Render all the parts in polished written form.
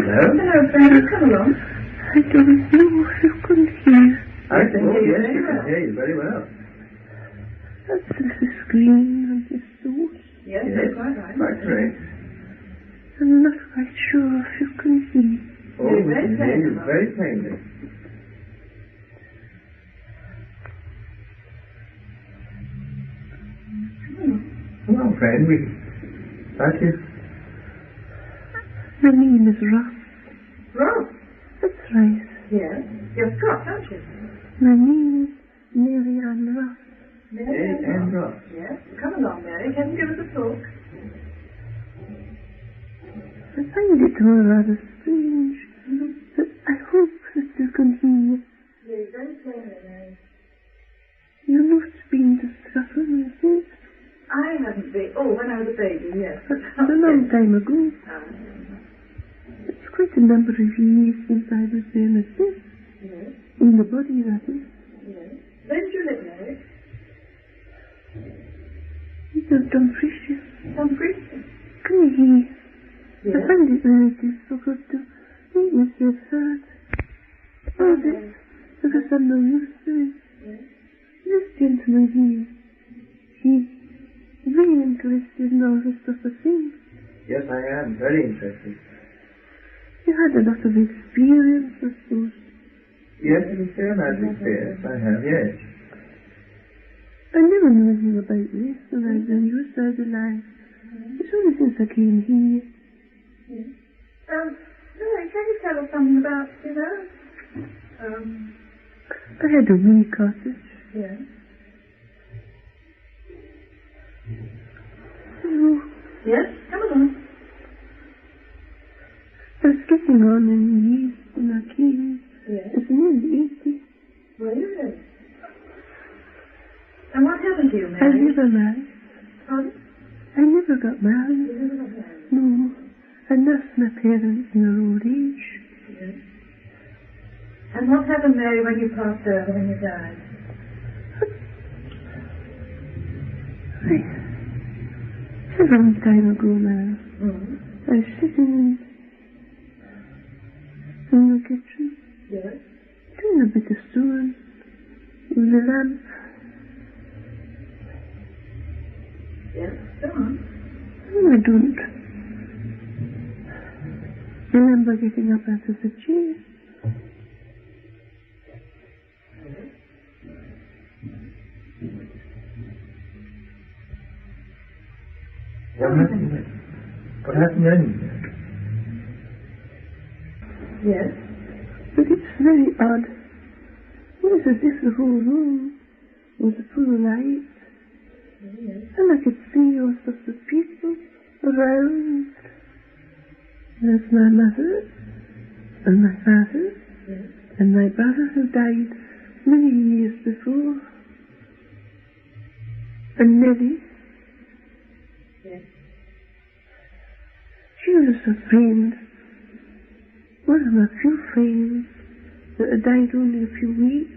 Hello. Hello, Frank. Come along. I don't know if you can hear. I can hear you. Yes, you can hear you very well. That's the screen of the source. Yes, that's quite right. Quite correct. I'm not quite sure if you can hear. Oh, we can hear you very plainly. Well, friend, that is... My name is Ross. Ross? That's right. Yes. You're Scott, aren't you? My name is Mary Ann Ross. Mary Ann Ross. Yes. Come along, Mary. Can you give us a talk? I find it all rather strange, but I hope that you can hear. Yes, very plainly, Mary. You must have been to Scotland, I think. I haven't been. Oh, when I was a baby, yes. That's a long time ago. It's quite a number of years since I was there myself. Yes. In the body, that is. Yes. Where did you live, Mary? It was Dumfriesshire. Dumfriesshire. Can you hear? Yes. I find it very difficult to make myself heard. Oh, this, because I'm no use to it. Yes. This gentleman here, he's very interested in all this sort of thing. Yes, I am. Very interested. You had a lot of experience, I suppose. Yes, it is fair amount of experience. I have, yes. I never knew anything about this when I was on your side of life. It's only since I came here. Yes. Mary, can you tell us something about, I had a wee cottage. Yes. Oh, Yes, come along. I was getting on in years when I came. Yes. It's nearly 80. Were you really? And what happened to you, I Mary? never married. Pardon? I never got married. You never got married? No. I nursed my parents in their old age. Yes. And what happened, Mary, when you passed over, when you died? It's a long time ago now. Mm. I was sitting in the kitchen, Yes. doing a bit of sewing with the lamp. Yes. Go on. And I don't remember getting up out of the chair. What happened then? What happened then? Yes. But it's very odd. It was as if the whole room was full of light. Yes. And I could see all sorts of people around. There's my mother, and my father, Yes. and my brother who died many years before. And Nellie, Yes. she was a friend, one of my few friends that had died only a few weeks.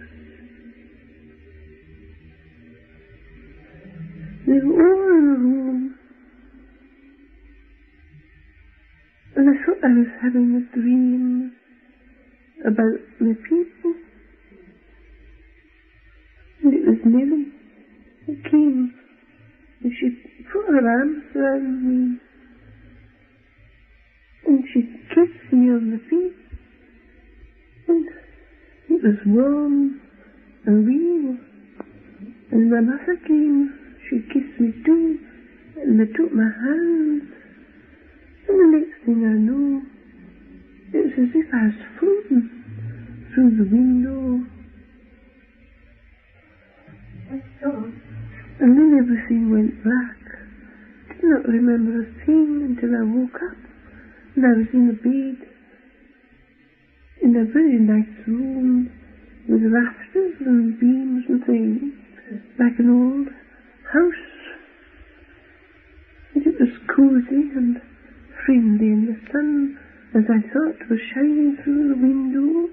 They were all in a room, and I thought I was having a dream about my people. And it was Nellie who came, and she put her arms around me, and she kissed me on the feet, and it was warm and real. And my mother came, she kissed me too, and I took my hand, and the next thing I know, it was as if I was floating through the window. Yes, go on. And then everything went black. Did not remember a thing until I woke up, and I was in a bed, in a very nice room, with rafters and beams and things, like an old house. And it was cozy and friendly, and the sun, as I thought, was shining through the window.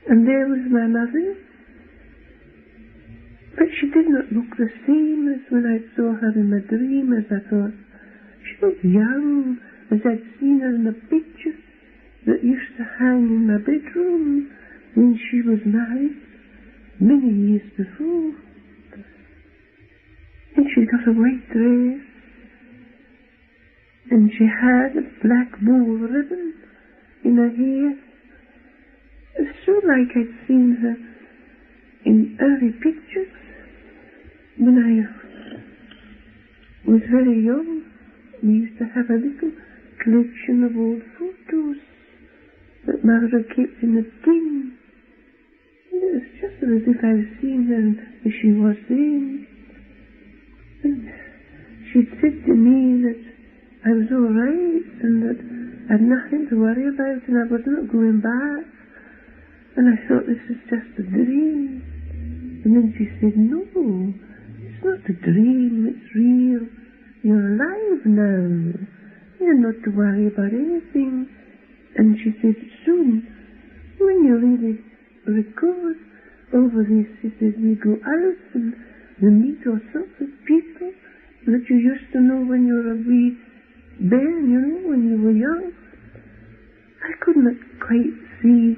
And there was my mother, but she did not look the same as when I saw her in my dream, as I thought. She looked young as I'd seen her in a picture that used to hang in my bedroom when she was married many years before. And she got a white dress, and she had a black bow ribbon in her hair. It's so like I'd seen her in early pictures when I was very young. We used to have a little collection of old photos that Mother kept in a tin. And it was just as if I was seeing her as she was then. And she'd said to me that I was all right and that I had nothing to worry about and I was not going back. And I thought, this is just a dream. And then she said, no, it's not a dream, it's real. You're alive now. You're not to worry about anything. And she said, soon, when you really recover over this, she said, we go out and we meet all sorts of people that you used to know when you were a wee bairn, you know, when you were young. I could not quite see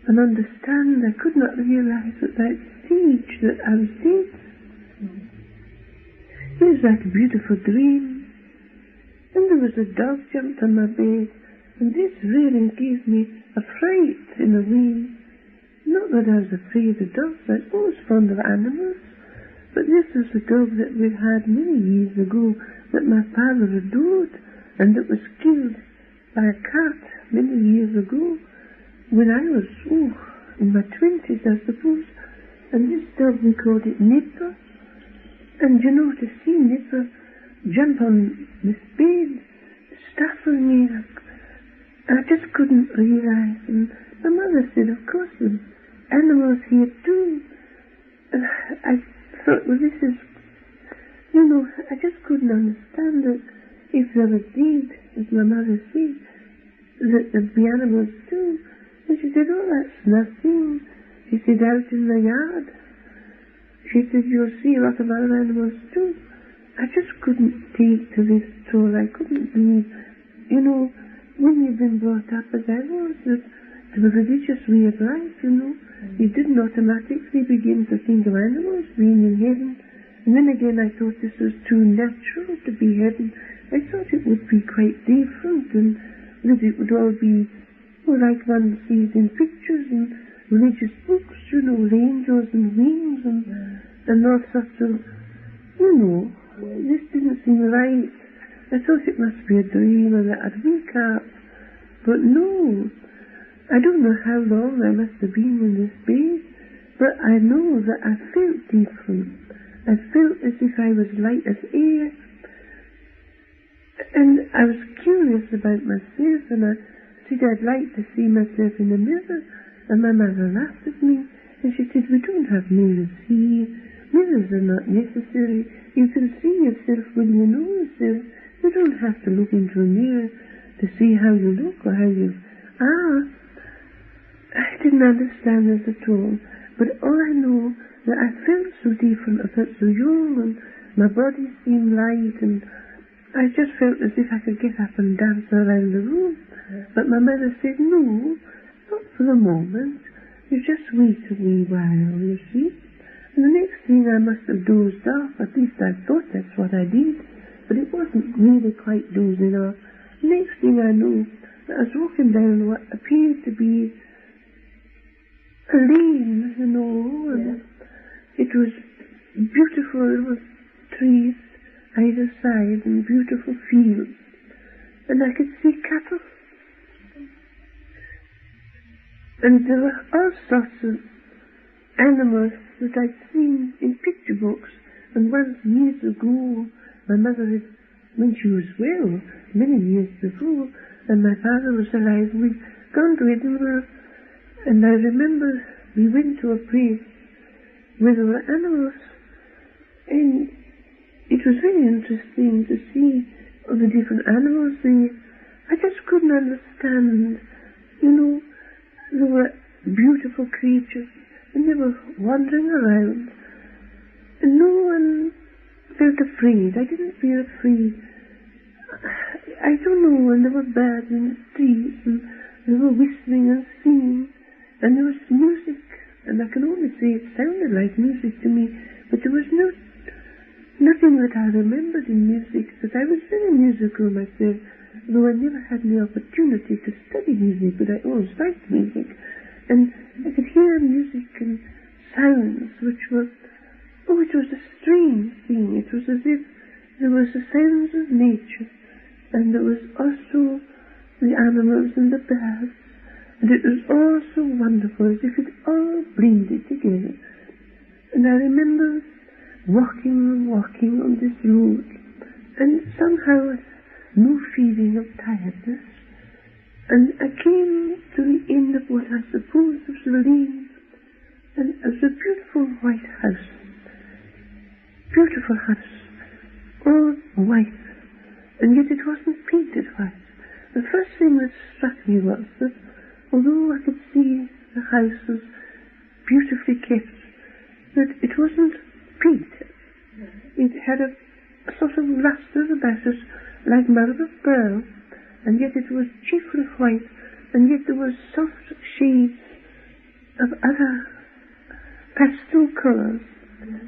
and understand. I could not realize at that stage that I was dead. It was like a beautiful dream. And there was a dog jumped on my bed, and this really gave me a fright in a way. Not that I was afraid of dogs, I was fond of animals, but this was a dog that we'd had many years ago that my father adored, and that was killed by a cat many years ago when I was, in my 20s, I suppose. And this dog, we called it Nipper. And you know, to see Nipper jump on this bed, startled me. I just couldn't realize. And my mother said, of course, there's animals here too. And I thought, well, this is, you know, I just couldn't understand that if there were dead, as my mother said, that there'd be animals too. And she said, oh, that's nothing. She said, out in the yard. She said, you'll see a lot of other animals too. I just couldn't take to this at all. I couldn't believe, you know, when you've been brought up as I was, to a religious way of life, you know, you didn't automatically begin to think of animals being in heaven. And then again I thought this was too natural to be heaven. I thought it would be quite different and that it would all be like one sees in pictures and religious books, you know, with angels and wings and all sorts of, you know, this didn't seem right. I thought it must be a dream and that I'd wake up. But no, I don't know how long I must have been in this bed, but I know that I felt different. I felt as if I was light as air. And I was curious about myself, and I said I'd like to see myself in the mirror. And my mother laughed at me, and she said, we don't have mirrors here. Mirrors are not necessary. You can see yourself when you know yourself. You don't have to look into a mirror to see how you look or how you are. I didn't understand this at all, but all I know that I felt so different, I felt so young, and my body seemed light, and I just felt as if I could get up and dance around the room. But my mother said, no, not for the moment. You just wait a wee while, you see. And the next thing I must have dozed off, at least I thought that's what I did, but it wasn't really quite dozing off. The next thing I knew, I was walking down what appeared to be a lane, you know, and it was beautiful. There were trees either side and beautiful fields, and I could see cattle. And there were all sorts of animals that I'd seen in picture books. And once, years ago, my mother had, when she was well, many years before, and my father was alive, we'd gone to Edinburgh, and I remember we went to a place where there were animals, and it was very interesting to see all the different animals there. I just couldn't understand, you know, there were beautiful creatures, and they were wandering around, and no one felt afraid. I didn't feel afraid. I don't know, and there were birds in the trees, and they were whistling and singing, and there was music, and I can only say it sounded like music to me, but there was nothing that I remembered in music, but I was very musical myself, though I never had the opportunity to study music, but I always liked music, and I could hear music and sounds which were, it was a strange thing. It was as if there was the sounds of nature, and there was also the animals and the birds, and it was all so wonderful, as if it all blended together. And I remember walking on this road, and somehow no feeling of tiredness, and I came to the end of what I suppose was the lane, and it was a beautiful white house, all white, and yet it wasn't painted white. The first thing that struck me was that although I could see the house was beautifully kept, that it wasn't painted. It had a sort of luster about it, like mother of pearl, and yet it was chiefly white, and yet there were soft shades of other pastel colours.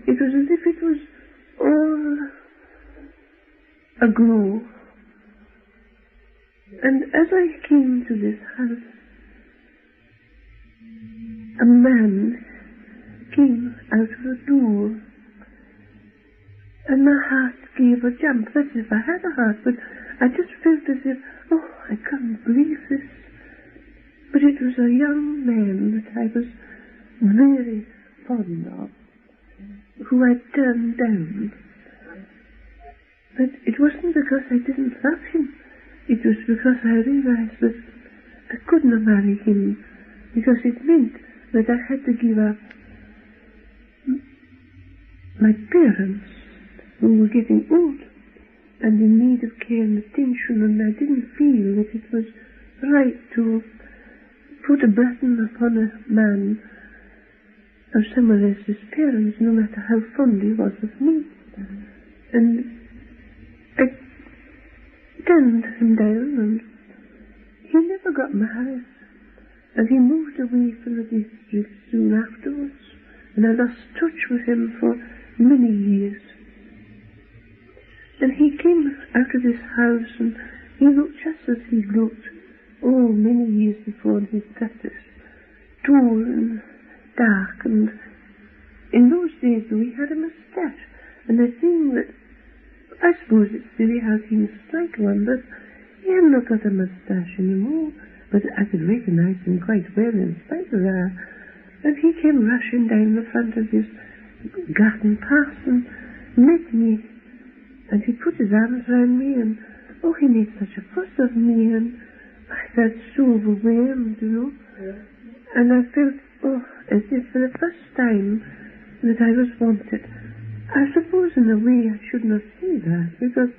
It was as if it was all aglow. And as I came to this house, a man came out of the door, and my heart gave a jump. That's if I had a heart, but I just felt as if, I can't believe this. But it was a young man that I was very fond of, who I turned down. But it wasn't because I didn't love him. It was because I realized that I couldn't marry him, because it meant that I had to give up my parents, who were getting old and in need of care and attention, and I didn't feel that it was right to put a burden upon a man of someone else's parents, no matter how fond he was of me. And I turned him down, and he never got married, and he moved away from the district soon afterwards, and I lost touch with him for many years. And he came out of this house, and he looked just as he looked many years before in his practice, tall and dark, and in those days he had a moustache, and the thing that, I suppose it's silly how things strike one, but he hadn't got a moustache anymore, but I could recognize him quite well in spite of that. And he came rushing down the front of his garden path and met me, and he put his arms around me, and he made such a fuss of me, and I felt so overwhelmed, and I felt, as if for the first time that I was wanted. I suppose in a way I should not say that, because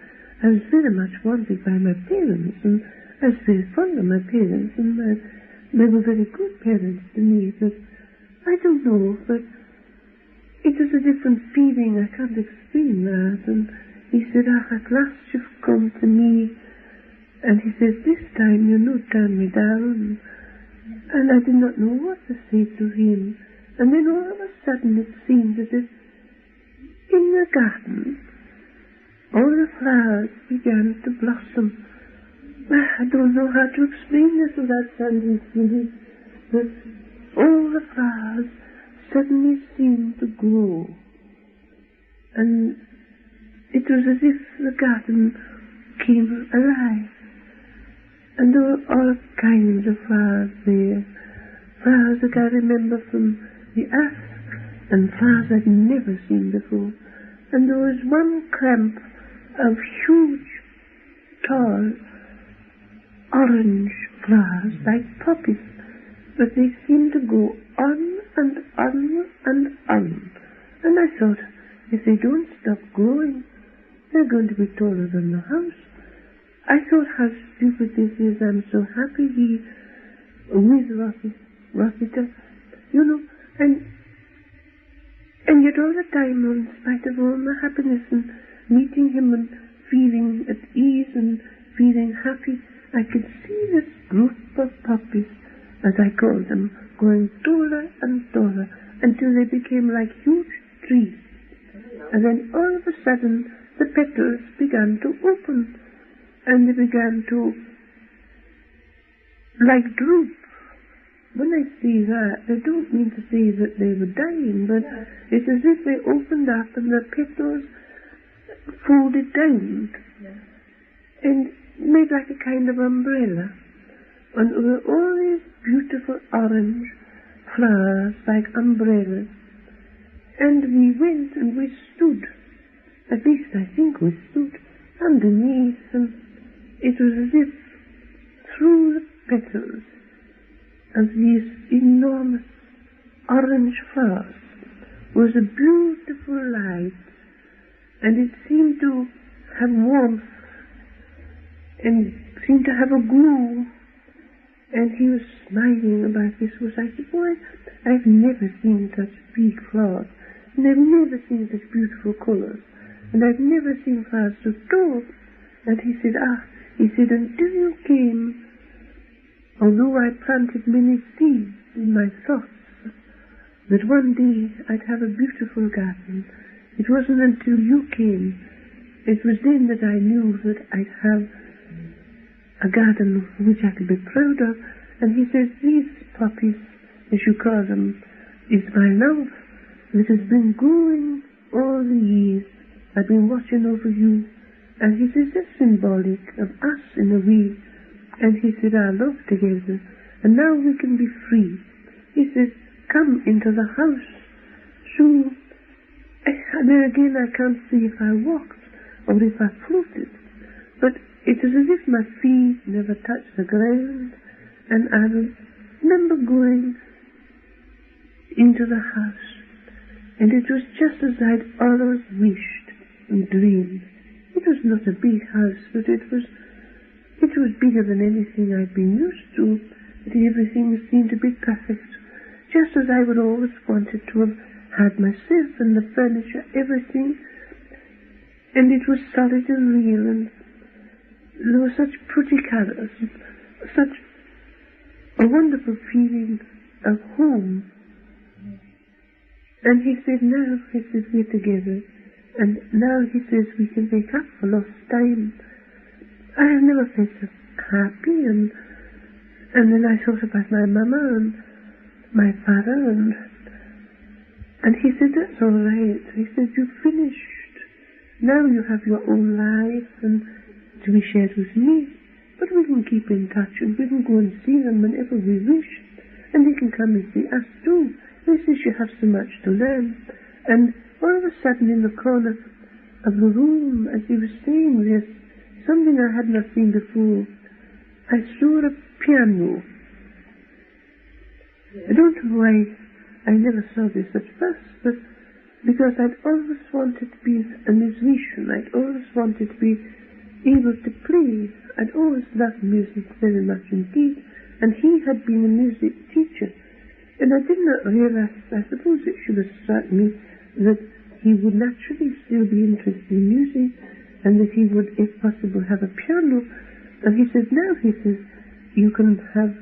I was very much wanted by my parents, and I was very fond of my parents, and they were very good parents to me, but I don't know, but it was a different feeling. I can't explain that. And he said, at last you've come to me, and he says, this time you not turn me down. And I did not know what to say to him, and then all of a sudden it seemed as if in the garden all the flowers began to blossom. I don't know how to explain this without sounding silly, but all the flowers suddenly seemed to grow, and it was as if the garden came alive, and there were all kinds of flowers there, flowers that I remember from the earth, and flowers I'd never seen before. And there was one clump of huge, tall, orange flowers like poppies, but they seemed to go on and on and on. And I thought, if they don't stop growing, they're going to be taller than the house. I thought how stupid this is. I'm so happy with Rosita, and yet all the time, in spite of all my happiness and meeting him and feeling at ease and feeling happy, I could see this group of poppies, as I call them, going taller and taller until they became like huge trees. And then all of a sudden the petals began to open and they began to like droop. When I say that, I don't mean to say that they were dying, but it's as if they opened up and the petals folded down and made like a kind of umbrella. And there were all these beautiful orange flowers like umbrellas. And we went and we stood, at least I think we stood, underneath, and it was as if through the petals of these enormous orange flowers was a beautiful light, and it seemed to have warmth and seemed to have a glow. And he was smiling about this. Was I said, boy, I've never seen such big flowers, and I've never seen such beautiful colours, and I've never seen flowers so tall. And he said, until you came, although I planted many seeds in my thoughts that one day I'd have a beautiful garden, it wasn't until you came, it was then that I knew that I'd have a garden which I could be proud of. And he says, these poppies, as you call them, is my love that has been growing all the years. I've been watching over you. And he says, that's symbolic of us in a way. And he said, our love together, and now we can be free. He says, come into the house. So, there again I can't say if I walked or if I floated, but it was as if my feet never touched the ground, and I remember going into the house, and it was just as I'd always wished and dreamed. It was not a big house, but it was bigger than anything I'd been used to, but everything seemed to be perfect, just as I would always wanted to have had myself, and the furniture, everything, and it was solid and real, and there were such pretty colours, such a wonderful feeling of home. And he said, now, he says, we're together, and now, he says, we can make up for lost time. I have never felt so happy, and then I thought about my mama and my father, and he said, that's all right. He said, you've finished. Now you have your own life, and to be shared with me, but we can keep in touch, and we can go and see them whenever we wish, and they can come and see us too. He says, you have so much to learn. And all of a sudden, in the corner of the room, as he was saying this, something I had not seen before, I saw a piano. I don't know why I never saw this at first, but because I'd always wanted to be a musician, I'd always wanted to be able to play. I'd always loved music very much indeed, and he had been a music teacher. And I did not realize, I suppose it should have struck me, that he would naturally still be interested in music, and that he would, if possible, have a piano. And he says, now, he says, you can have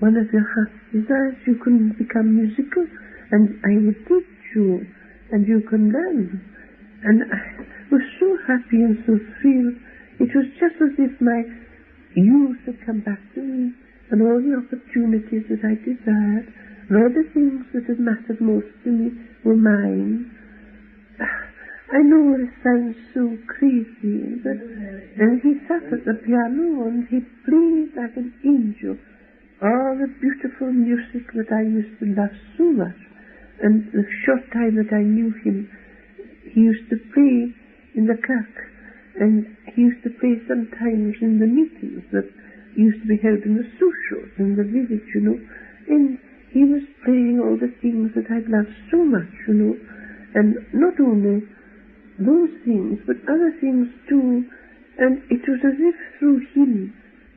one of your heart's desires, you can become musical, and I will teach you, and you can learn. And I was so happy and so thrilled. It was just as if my youth had come back to me, and all the opportunities that I desired, and all the things that had mattered most to me were mine. I know it sounds so crazy, but and he sat at the piano and he played like an angel all the beautiful music that I used to love so much. And the short time that I knew him, he used to play in the kirk, and he used to play sometimes in the meetings that used to be held in the socials in the village, you know, and he was playing all the things that I loved so much, you know, and not only those things, but other things too, and it was as if through him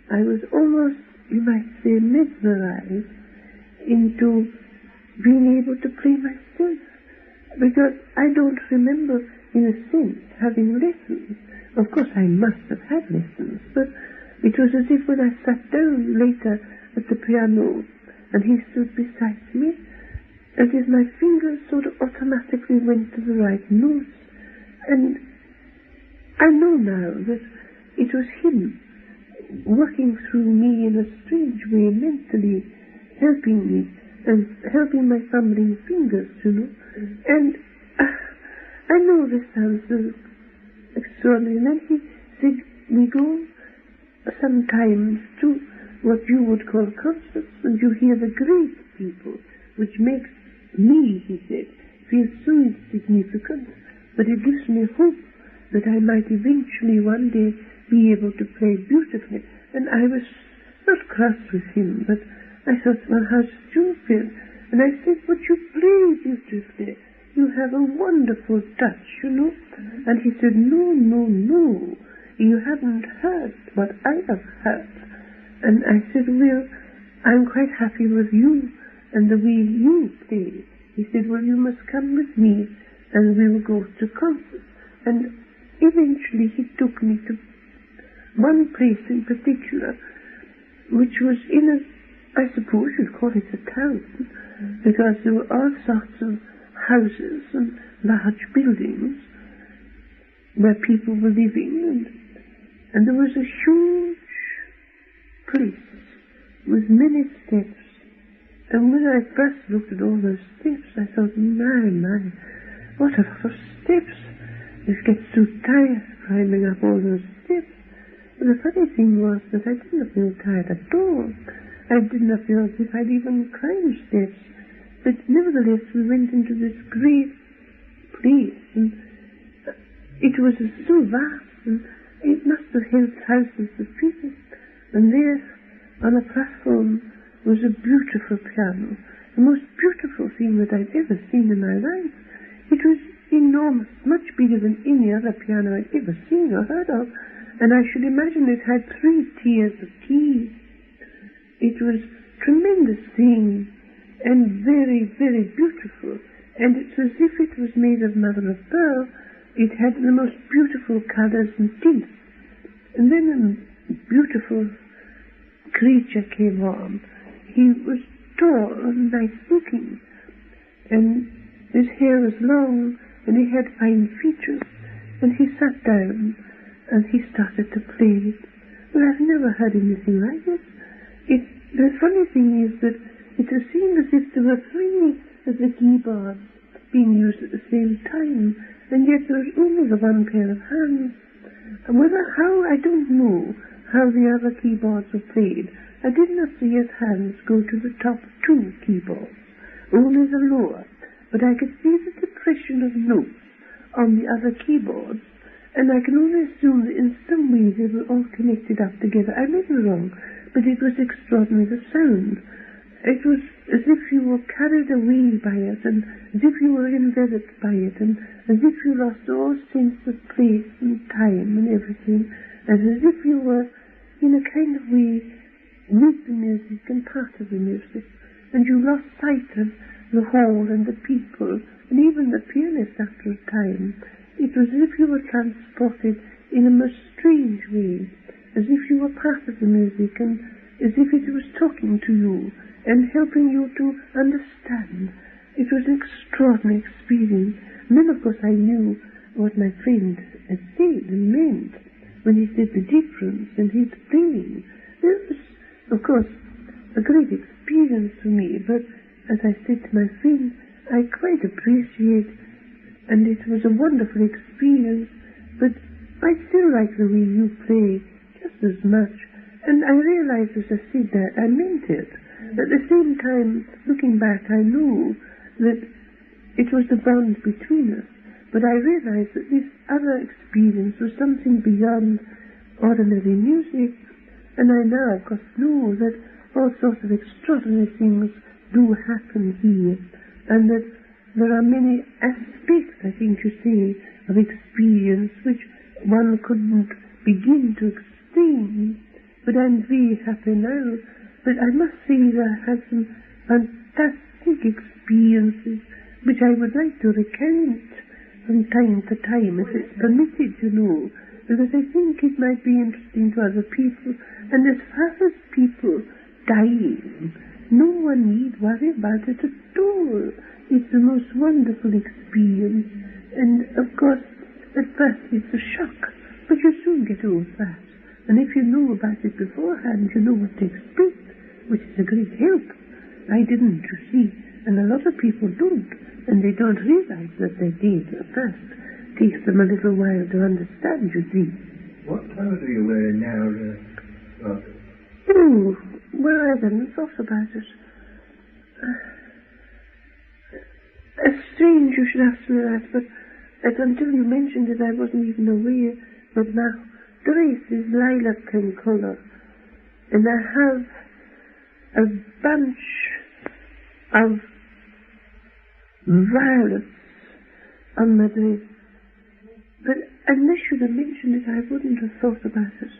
I was almost, you might say, mesmerized into being able to play myself, because I don't remember, in a sense, having lessons. Of course, I must have had lessons, but It was as if when I sat down later at the piano and he stood beside me, as if my fingers sort of automatically went to the right notes. And I know now that it was him working through me in a strange way, mentally helping me and helping my fumbling fingers, And I know this sounds extraordinary. And then he said, we go sometimes to what you would call concerts, and you hear the great people, which makes me, he said, feel so insignificant, but it gives me hope that I might eventually one day be able to play beautifully. And I was not cross with him, but I thought, well, how stupid. And I said, but you play beautifully. You have a wonderful touch, And he said, no, you haven't heard what I have heard. And I said, well, I'm quite happy with you and the way you play. He said, well, you must come with me and we will go to concerts. And eventually he took me to one place in particular, which was in I suppose you'd call it a town, because there were all sorts of houses and large buildings where people were living, and there was a huge place with many steps. And when I first looked at all those steps, I thought, my, what a lot of steps. You get so tired climbing up all those steps. But the funny thing was that I didn't feel tired at all. I didn't feel as if I'd even climbed steps. But nevertheless, we went into this great place, and it was so vast, and it must have held thousands of people. And there, on a platform, was a beautiful piano, the most beautiful thing that I'd ever seen in my life. It was enormous, much bigger than any other piano I'd ever seen or heard of, and I should imagine it had 3 tiers of keys. It was a tremendous thing, and very, very beautiful, and it's as if it was made of mother of pearl. It had the most beautiful colors and tints. And then a beautiful creature came on. He was tall and nice looking, and his hair was long, and he had fine features, and he sat down and he started to play. Well, I've never heard anything like this. The funny thing is that it seemed as if there were 3 of the keyboards being used at the same time, and yet there was only the one pair of hands. And I don't know how the other keyboards were played. I did not see his hands go to the top 2 keyboards, only the lower, but I could see the depression of notes on the other keyboards, and I can only assume that in some way they were all connected up together. I may be wrong, but it was extraordinary, the sound. It was as if you were carried away by it, and as if you were enveloped by it, and as if you lost all sense of place and time and everything, and as if you were, in a kind of way, with the music and part of the music, and you lost sight of the hall and the people, and even the pianist after a time. It was as if you were transported in a most strange way, as if you were part of the music, and as if it was talking to you and helping you to understand. It was an extraordinary experience. And then, of course, I knew what my friend had said and meant when he said the difference in his playing. It was, of course, a great experience for me, but as I said to my friend, I quite appreciate, and it was a wonderful experience, but I still like the way you play just as much. And I realized as I said that, I meant it. At the same time, looking back, I knew that it was the bond between us, but I realized that this other experience was something beyond ordinary music, and I now, of course, know that all sorts of extraordinary things do happen here, and that there are many aspects, I think you say, of experience which one couldn't begin to explain. But I'm very happy now. But I must say that I had some fantastic experiences which I would like to recount from time to time, if it's permitted, because I think it might be interesting to other people. And as far as people dying, no one need worry about it at all. It's the most wonderful experience. And of course, at first it's a shock, but you soon get over that. And if you know about it beforehand, you know what to expect, which is a great help. I didn't, you see, and a lot of people don't, and they don't realize that they did at first. It takes them a little while to understand, you see. What clothes are you wearing now, Margaret? Oh, well, I hadn't thought about it. It's strange you should ask me that, but until you mentioned it, I wasn't even aware. But my dress is lilac in colour, and I have a bunch of violets on my dress. But unless you'd have mentioned it, I wouldn't have thought about it.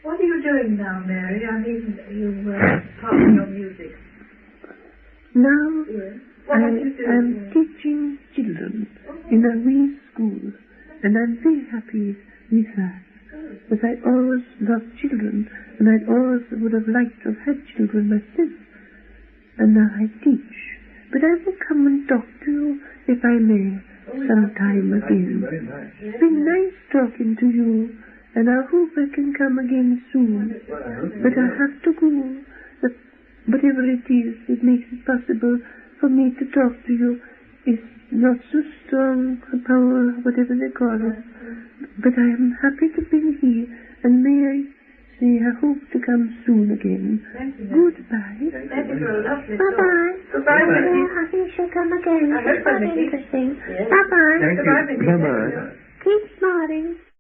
What are you doing now, Mary? I mean, you part of your music. Now, Yes. I'm teaching children in a wee school, and I'm very happy with that. But I always loved children, and I always would have liked to have had children myself. And now I teach. But I will come and talk to you, if I may, sometime again. Very nice. It's been nice talking to you, and I hope I can come again soon. But I have to go. But whatever it is that makes it possible for me to talk to you is not so strong a power, whatever they call it. But I am happy to be here, and may I say I hope to come soon again. Thank you. Goodbye. Thank you for a lovely Bye-bye. Goodbye, Mickey. I think she'll come again. I hope so, That's Mickey. interesting. Yes. Bye-bye. Thank Goodbye, you. Mickey. Bye-bye.